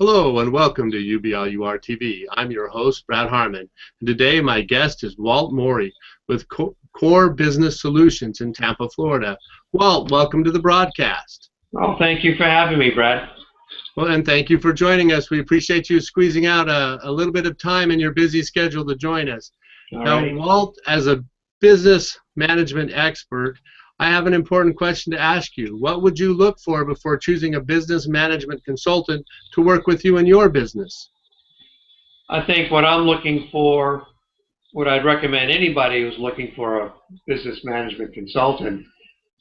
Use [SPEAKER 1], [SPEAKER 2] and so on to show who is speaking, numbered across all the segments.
[SPEAKER 1] Hello and welcome to UBLUR TV. I'm your host, Brad Harmon, and today my guest is Walt Morey with Core Business Solutions in Tampa, Florida. Walt, welcome to the broadcast.
[SPEAKER 2] Well, thank you for having me, Brad.
[SPEAKER 1] Well, and thank you for joining us. We appreciate you squeezing out a little bit of time in your busy schedule to join us. Now, Walt, as a business management expert, I have an important question to ask you. What would you look for before choosing a business management consultant to work with you in your business?
[SPEAKER 2] I think what I'm looking for, what I'd recommend anybody who's looking for a business management consultant,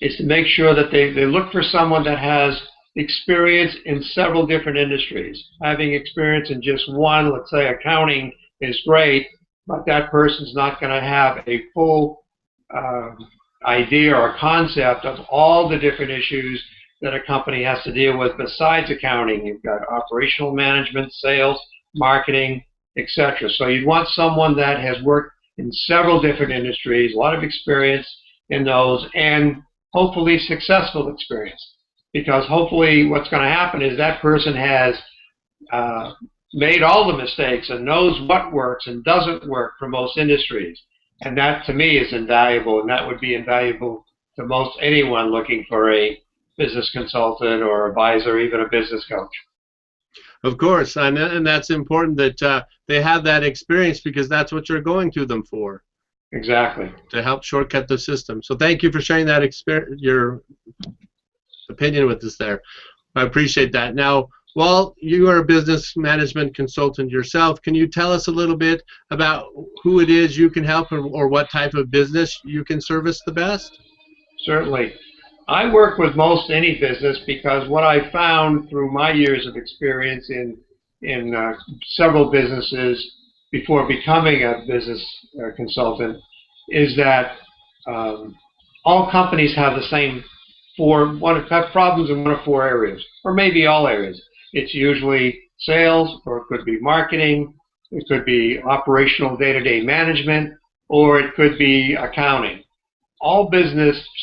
[SPEAKER 2] is to make sure that they look for someone that has experience in several different industries. Having experience in just one, let's say accounting, is great, but that person's not going to have a full idea or concept of all the different issues that a company has to deal with besides accounting. You've got operational management, sales, marketing, etc. So you'd want someone that has worked in several different industries, a lot of experience in those, and hopefully successful experience. Because hopefully what's going to happen is that person has made all the mistakes and knows what works and doesn't work for most industries. And that, to me, is invaluable, and that would be invaluable to most anyone looking for a business consultant or advisor, or even a business coach.
[SPEAKER 1] Of course, and that's important that they have that experience, because that's what you're going to them for.
[SPEAKER 2] Exactly.
[SPEAKER 1] To help shortcut the system. So thank you for sharing that your opinion with us there. I appreciate that. Now, Walt, you are a business management consultant yourself. Can you tell us a little bit about who it is you can help, or what type of business you can service the best?
[SPEAKER 2] Certainly. I work with most any business, because what I found through my years of experience in several businesses before becoming a business consultant is that all companies have the same have problems in one of four areas, or maybe all areas. It's usually sales, or it could be marketing, it could be operational day-to-day management, or it could be accounting. All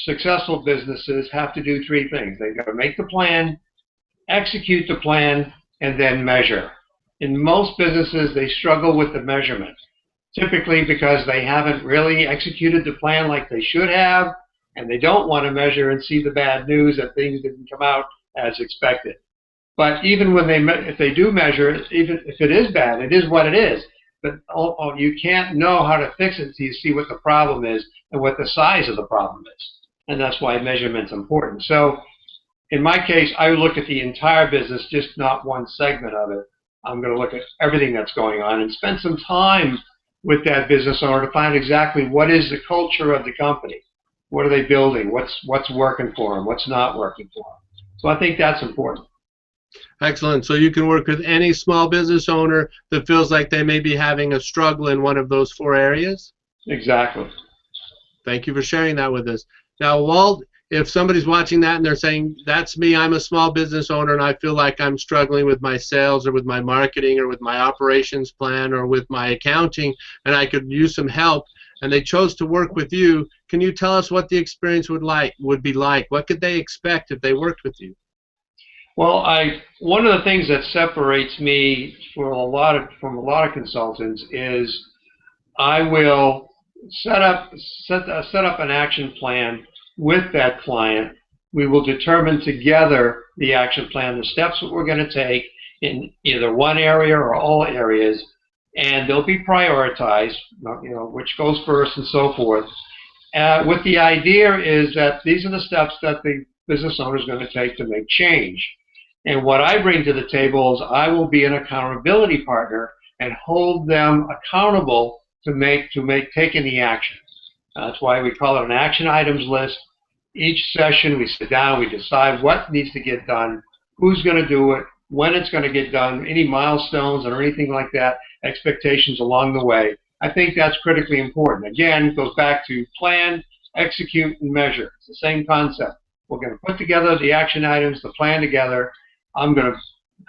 [SPEAKER 2] successful businesses have to do three things. They've got to make the plan, execute the plan, and then measure. In most businesses, they struggle with the measurement, typically because they haven't really executed the plan like they should have, and they don't want to measure and see the bad news that things didn't come out as expected. But even when if they do measure, even if it is bad, it is what it is. But you can't know how to fix it until you see what the problem is and what the size of the problem is. And that's why measurement's important. So in my case, I look at the entire business, just not one segment of it. I'm going to look at everything that's going on and spend some time with that business owner to find exactly what is the culture of the company. What are they building? What's working for them? What's not working for them? So I think that's important.
[SPEAKER 1] Excellent. So you can work with any small business owner that feels like they may be having a struggle in one of those four areas?
[SPEAKER 2] Exactly.
[SPEAKER 1] Thank you for sharing that with us. Now, Walt, if somebody's watching that and they're saying, that's me, I'm a small business owner, and I feel like I'm struggling with my sales or with my marketing or with my operations plan or with my accounting, and I could use some help, and they chose to work with you, can you tell us what the experience would be like? What could they expect if they worked with you?
[SPEAKER 2] Well, one of the things that separates me from a lot of consultants is I will set up an action plan with that client. We will determine together the action plan, the steps that we're going to take in either one area or all areas, and they'll be prioritized, which goes first and so forth. With the idea is that these are the steps that the business owner is going to take to make change. And what I bring to the table is I will be an accountability partner and hold them accountable to taking the action. That's why we call it an action items list. Each session we sit down, we decide what needs to get done, who's going to do it, when it's going to get done, any milestones or anything like that, expectations along the way. I think that's critically important. Again, it goes back to plan, execute, and measure. It's the same concept. We're going to put together the action items, the plan together. I'm going to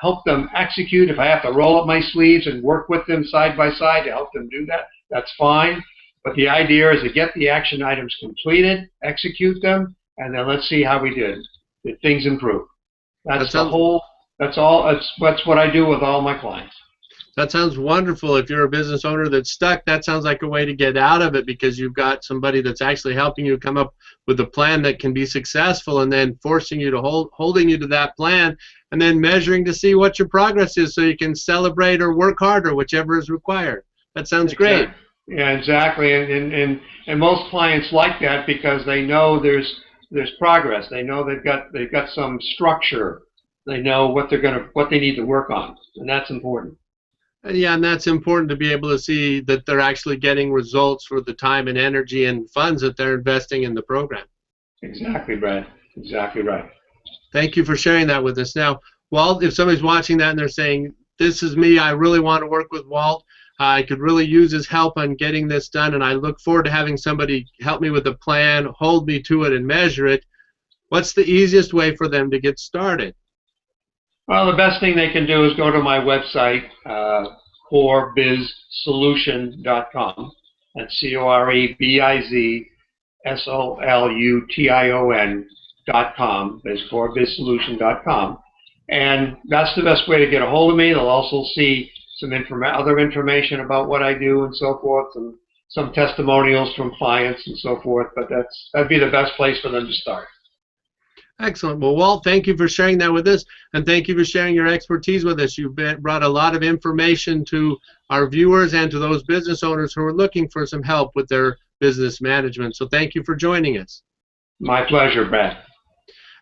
[SPEAKER 2] help them execute. If I have to roll up my sleeves and work with them side by side to help them do that, that's fine. But the idea is to get the action items completed, execute them, and then let's see how we did. Did things improve? That's the whole That's all. That's what I do with all my clients.
[SPEAKER 1] That sounds wonderful. If you're a business owner that's stuck, that sounds like a way to get out of it, because you've got somebody that's actually helping you come up with a plan that can be successful, and then forcing you to holding you to that plan, and then measuring to see what your progress is so you can celebrate or work harder, whichever is required. That sounds great.
[SPEAKER 2] Yeah, exactly. And most clients like that because they know there's progress. They know they've got some structure. They know what they need to work on, and that's important.
[SPEAKER 1] Yeah, and that's important, to be able to see that they're actually getting results for the time and energy and funds that they're investing in the program.
[SPEAKER 2] Exactly, Brad. Exactly right.
[SPEAKER 1] Thank you for sharing that with us. Now, Walt, if somebody's watching that and they're saying, this is me, I really want to work with Walt, I could really use his help on getting this done, and I look forward to having somebody help me with a plan, hold me to it, and measure it, what's the easiest way for them to get started?
[SPEAKER 2] Well, the best thing they can do is go to my website, corebizsolution.com. That's corebizsolution.com. There's corebizsolution.com. And that's the best way to get a hold of me. They'll also see some other information about what I do and so forth, and some testimonials from clients and so forth. But that'd be the best place for them to start.
[SPEAKER 1] Excellent. Well, Walt, thank you for sharing that with us, and thank you for sharing your expertise with us. You've brought a lot of information to our viewers and to those business owners who are looking for some help with their business management. So thank you for joining us.
[SPEAKER 2] My pleasure, Brad.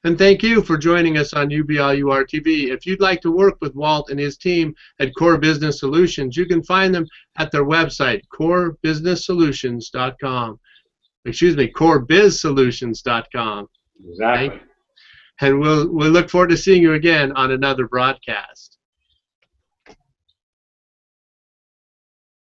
[SPEAKER 1] And thank you for joining us on UBLUR TV. If you'd like to work with Walt and his team at Core Business Solutions, you can find them at their website, corebizsolutions.com. Excuse me, corebizsolutions.com.
[SPEAKER 2] Exactly.
[SPEAKER 1] And we'll look forward to seeing you again on another broadcast.